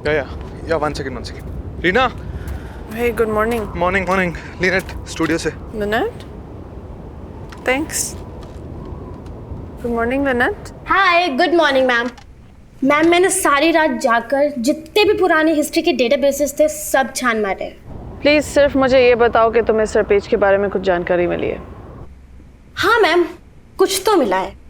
Yeah, one second. Reena. Hey, good morning. Morning. Lynette, studio से. Lynette? Thanks. Good morning, Lynette. हाय, good morning ma'am. Ma'am, मैंने सारी रात जाकर जितने भी पुरानी हिस्ट्री के डेटाबेसेस थे सब छान मारे। प्लीज सिर्फ मुझे ये बताओ कि तुम्हें सर पेज के बारे में कुछ जानकारी मिली है। हाँ मैम, कुछ तो मिला है।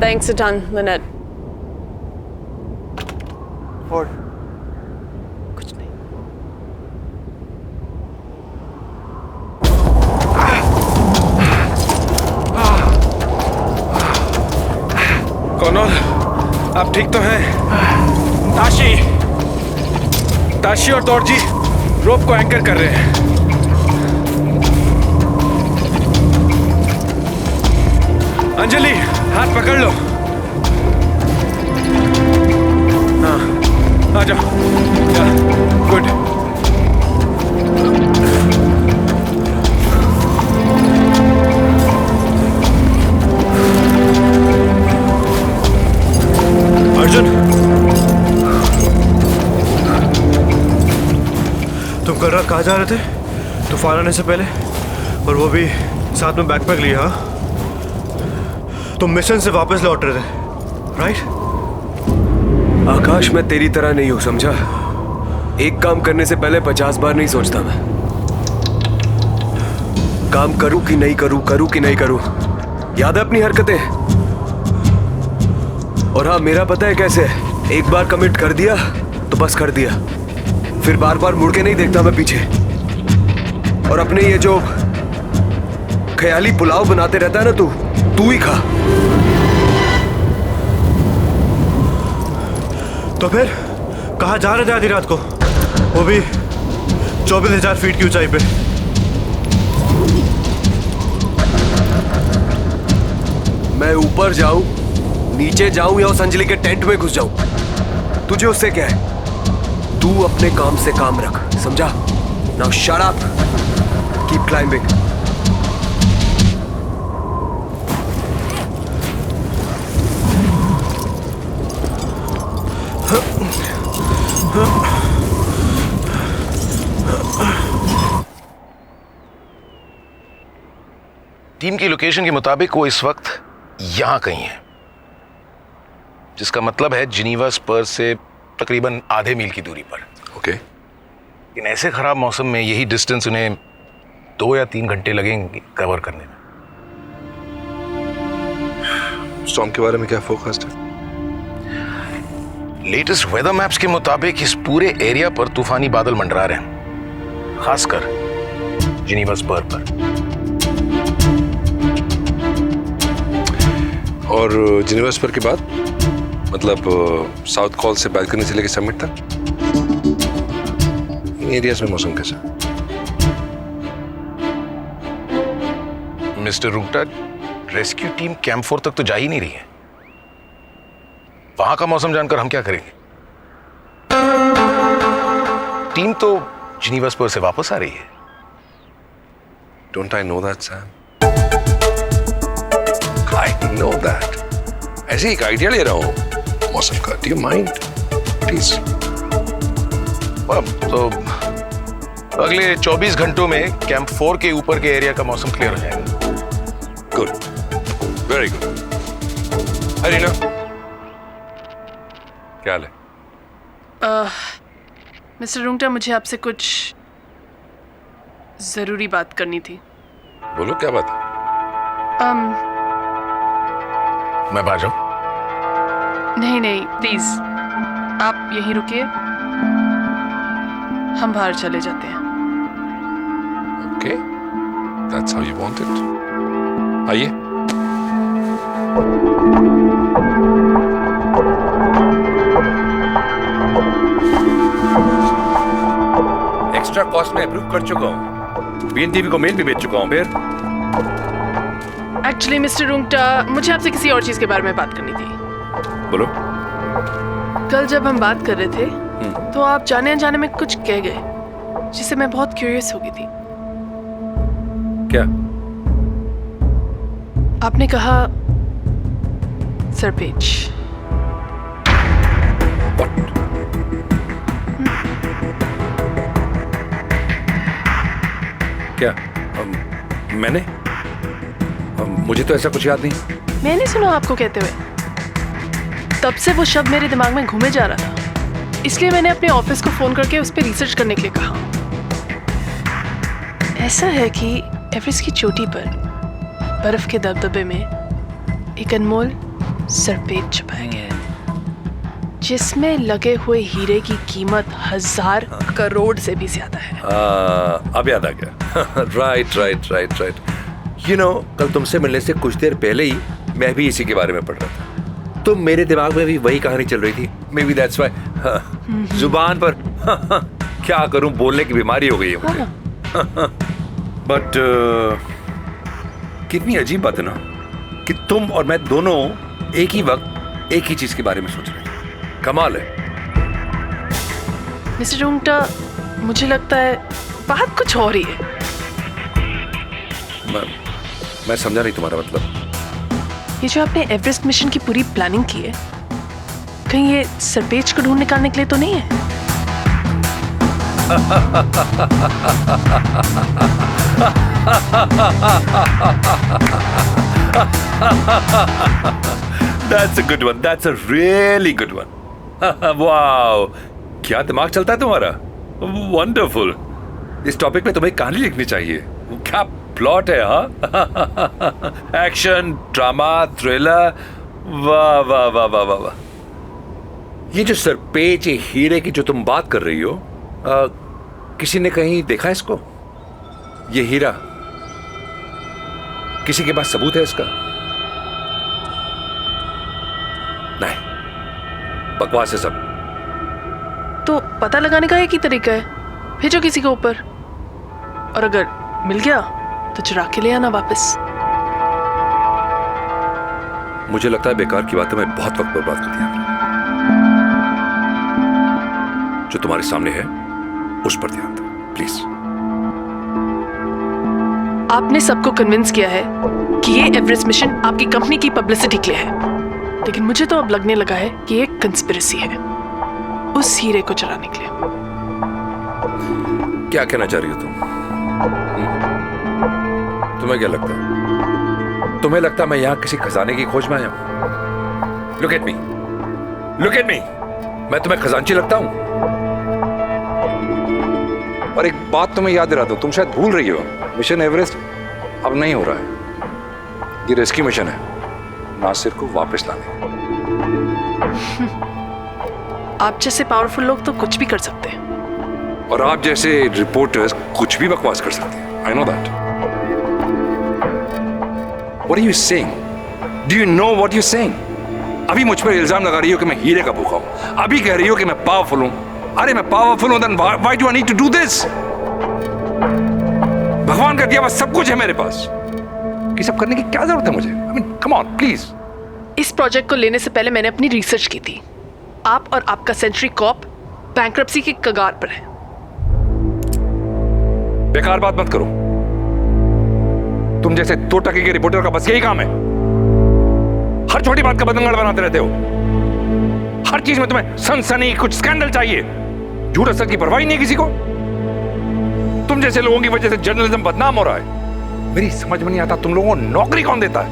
Thanks a ton, Lynette. What? कुछ नहीं। कॉनर, आप ठीक तो हैं? ताशी और दौड़जी रोप को एंकर कर रहे हैं। अंजलि, हाथ पकड़ लो। हाँ, आ जाओ। गुड। अर्जुन, तुम कल रात कहाँ जा रहे थे? तूफान आने से पहले, और वो भी साथ में बैकपैक लिया। हाँ, तुम मिशन से वापस लौट रहे थे, राइट? आकाश, मैं तेरी तरह नहीं हूं, समझा? एक काम करने से पहले 50 बार नहीं सोचता मैं। काम करूं कि नहीं करूं, याद है अपनी हरकतें? और हाँ, मेरा पता है कैसे है। एक बार कमिट कर दिया तो बस कर दिया, फिर बार बार मुड़ के नहीं देखता मैं पीछे। और अपने ये जो ख्याली पुलाव बनाते रहता है ना, तू ही खा। तो फिर कहाँ जा रहे थे आधी रात को, वो भी 24,000 फीट की ऊंचाई पे? मैं ऊपर जाऊं, नीचे जाऊं या उस अंजलि के टेंट में घुस जाऊं, तुझे उससे क्या है? तू अपने काम से काम रख, समझा? Now shut up, keep climbing. Team की लोकेशन के मुताबिक वो इस वक्त यहां कहीं है, जिसका मतलब है जिनीवा स्पर्स से तकरीबन आधे मील की दूरी पर। ओके। इन ऐसे खराब मौसम में यही डिस्टेंस उन्हें 2 या 3 घंटे लगेंगे कवर करने में। स्टॉर्म के बारे में क्या फोरकास्ट है? लेटेस्ट वेदर मैप्स के मुताबिक इस पूरे एरिया पर तूफानी बादल मंडरा रहे हैं, खासकर जिनीवा स्पर पर। और जिनेवा स्पर के बाद, मतलब साउथ कॉल से बालकनी से लेकर समिट तक इन एरियाज में मौसम कैसा? Mister Rungta, rescue team camp 4 तक तो जा ही नहीं रही है। वहां का मौसम जानकर हम क्या करेंगे? टीम तो जिनीवा स्पर से वापस आ रही है। Don't I know that, Sam? I know that. ऐसे एक आइडिया ले रहा हूँ मौसम का। Do you mind? Please. तो अगले 24 घंटों में कैंप 4 के ऊपर के एरिया का मौसम क्लियर हो जाएगा। Good. Very good. हरीना, क्या हाल है? मिस्टर रुंगटा, मुझे आपसे कुछ जरूरी बात करनी थी। बोलो, क्या बात है? मैं बाहर जाऊं? नहीं, प्लीज आप यहीं रुकिए, हम बाहर चले जाते हैं। Okay. That's how you want it. आइए। एक्स्ट्रा कॉस्ट में अप्रूव कर चुका हूँ। बीएनटीवी को मेल भी भेज चुका हूँ। फिर एक्चुअली मिस्टर रुंगटा, मुझे आपसे किसी और चीज के बारे में बात करनी थी। बोलो। कल जब हम बात कर रहे थे तो आप जाने अनजाने में कुछ कह गए जिससे मैं बहुत क्यूरियस हो गई थी। क्या? आपने कहा सरपेज। क्या? मैंने? मुझे तो ऐसा कुछ याद नहीं। मैंने सुना आपको कहते हुए। तब से वो शब्द मेरे दिमाग में घूमे जा रहा था, इसलिए मैंने अपने ऑफिस को फोन करके उस पर रिसर्च करने के लिए कहा। ऐसा है कि एवरेस्ट की चोटी पर बर्फ के दबदबे में एक अनमोल सरपेज छुपाया गया है, जिसमें लगे हुए हीरे की कीमत 1000 करोड़ से भी ज्यादा है। अब याद आ गया। राइट। कल तुमसे मिलने से कुछ देर पहले ही मैं भी इसी के बारे में पढ़ रहा था, तो मेरे दिमाग में भी वही कहानी चल रही थी। मे बी दैट्स व्हाई जुबान पर क्या करूं, बोलने की बीमारी हो गई है मुझे। बट कितनी अजीब बात है ना कि तुम और मैं दोनों एक ही वक्त एक ही चीज के बारे में सोच रहे थे। कमाल है। मिस्टर रुंगटा, मुझे लगता है बात कुछ और ही है। मैं समझा नहीं तुम्हारा मतलब। ये जो आपने एवरेस्ट मिशन की पूरी प्लानिंग की है, कहीं ये सरपेज को ढूंढ निकालने के लिए तो नहीं है? That's a good one. That's a really good one. Wow, क्या दिमाग चलता है तुम्हारा। Wonderful. इस टॉपिक पे तुम्हें कहानी लिखनी चाहिए। क्या प्लॉट है, हाँ? एक्शन, ड्रामा, थ्रिलर, वाह वाह वाह वाह वाह वाह। ये जो सरपेज, ये हीरे की जो तुम बात कर रही हो, किसी ने कहीं देखा इसको? ये हीरा किसी के पास सबूत है इसका? नहीं, बकवास है सब। तो पता लगाने का एक ही तरीका है, भेजो किसी के ऊपर, और अगर मिल गया तो चुरा के ले आना वापस। मुझे लगता है बेकार की बातों में बहुत वक्त बर्बाद कर दिया। जो तुम्हारे सामने है उस पर ध्यान दो प्लीज। आपने सबको कन्विंस किया है कि ये एवरेस्ट मिशन आपकी कंपनी की पब्लिसिटी के लिए है, लेकिन मुझे तो अब लगने लगा है कि एक कंस्पिरेसी है उस हीरे को चुराने के लिए। क्या कहना चाह रही हो तुम? तुम्हें क्या लगता है? तुम्हें लगता है मैं यहां किसी खजाने की खोज में आया हूं? Look at me, look at me. मैं तुम्हें खजांची लगता हूं? और एक बात तुम्हें याद दिला दूं, तुम शायद भूल रही हो, मिशन एवरेस्ट अब नहीं हो रहा है। ये रेस्क्यू मिशन है नासिर को वापस लाने। आप जैसे पावरफुल लोग तो कुछ भी कर सकते हैं, और आप जैसे रिपोर्टर्स कुछ भी बकवास कर सकते हैं। I know that. What are you saying? Do you know what you're saying? अभी मुझ पर इल्जाम लगा रही हो कि मैं हीरे का भूखा हूं, अभी कह रही हो कि मैं पावरफुल हूं। अरे मैं पावरफुल हूं, then why do I need to do this? भगवान का दिया बस सब कुछ है मेरे पास, कि सब करने की क्या जरूरत है मुझे? I mean, come on, please. इस प्रोजेक्ट को लेने से पहले मैंने अपनी रिसर्च की थी। आप और आपका सेंचुरी कॉर्प बैंक्रप्सी के कगार पर है। बेकार बात मत करो। तुम जैसे 2 टके के रिपोर्टर का बस यही काम है, हर छोटी बात का बतंगड़ बनाते रहते हो। हर चीज में तुम्हें सनसनी, कुछ स्कैंडल चाहिए। झूठ असर की परवाह नहीं किसी को। तुम जैसे लोगों की वजह से जर्नलिज्म बदनाम हो रहा है। मेरी समझ में नहीं आता तुम लोगों को नौकरी कौन देता है?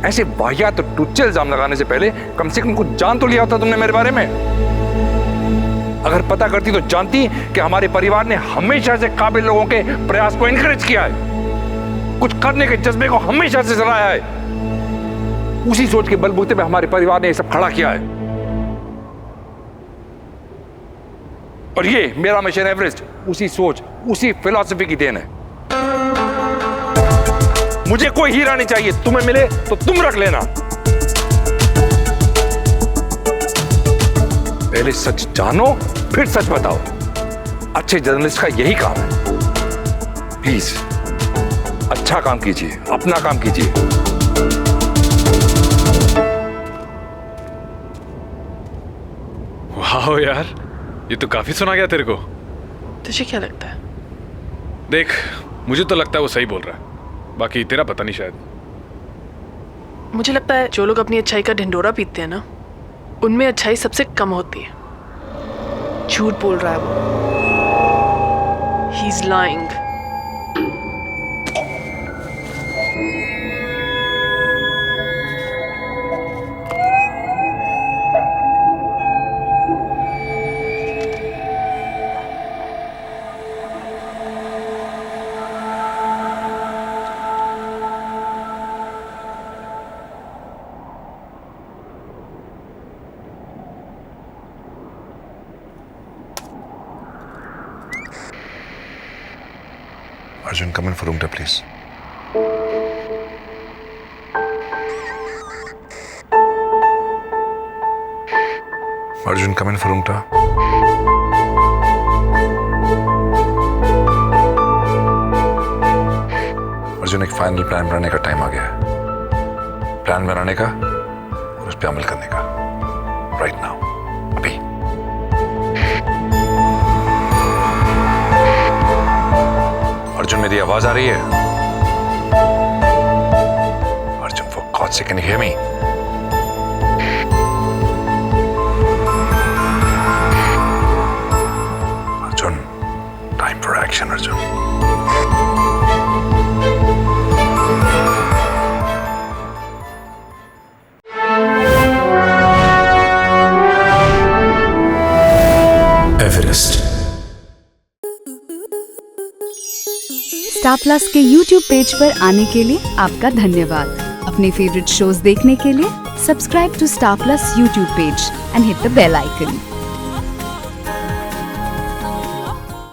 ऐसे वाहियात तो टुच्चे इल्जाम लगाने से पहले कम से कम कुछ जान तो लिया होता तुमने मेरे बारे में। अगर पता करती तो जानती कि हमारे परिवार ने हमेशा से काबिल लोगों के प्रयास को एनकरेज किया है, कुछ करने के जज्बे को हमेशा से सराहा है। उसी सोच के बलबूते पे हमारे परिवार ने ये सब खड़ा किया है। और ये मेरा मिशन एवरेस्ट उसी सोच, उसी फिलॉसफी की देन है। मुझे कोई हीरा नहीं चाहिए, तुम्हें मिले तो तुम रख लेना। पहले सच जानो फिर सच बताओ। अच्छे जर्नलिस्ट का यही काम है। प्लीज अच्छा काम कीजिए, अपना काम कीजिए। वाह यार, ये तो काफी सुना गया तेरे को। तुझे क्या लगता है? देख, मुझे तो लगता है वो सही बोल रहा है, बाकी तेरा पता नहीं शायद। मुझे लगता है जो लोग अपनी अच्छाई का ढिंडोरा पीते हैं ना, उनमें अच्छाई सबसे कम होती है। झूठ बोल रहा है वो। He is lying. Arjun, come in for room tour, please. Arjun, come in for room tour. Arjun, एक फाइनल प्लान बनाने का टाइम आ गया है। प्लान बनाने का और उस पर अमल करने का। राइट नाउ, अभी। अर्जुन, मेरी आवाज आ रही है? Arjun, for God's sake, can you hear me? Arjun, time for action, Arjun. Star plus के YouTube पेज पर आने के लिए आपका धन्यवाद। अपने फेवरेट शोज देखने के लिए subscribe to Star Plus YouTube page and hit the bell icon.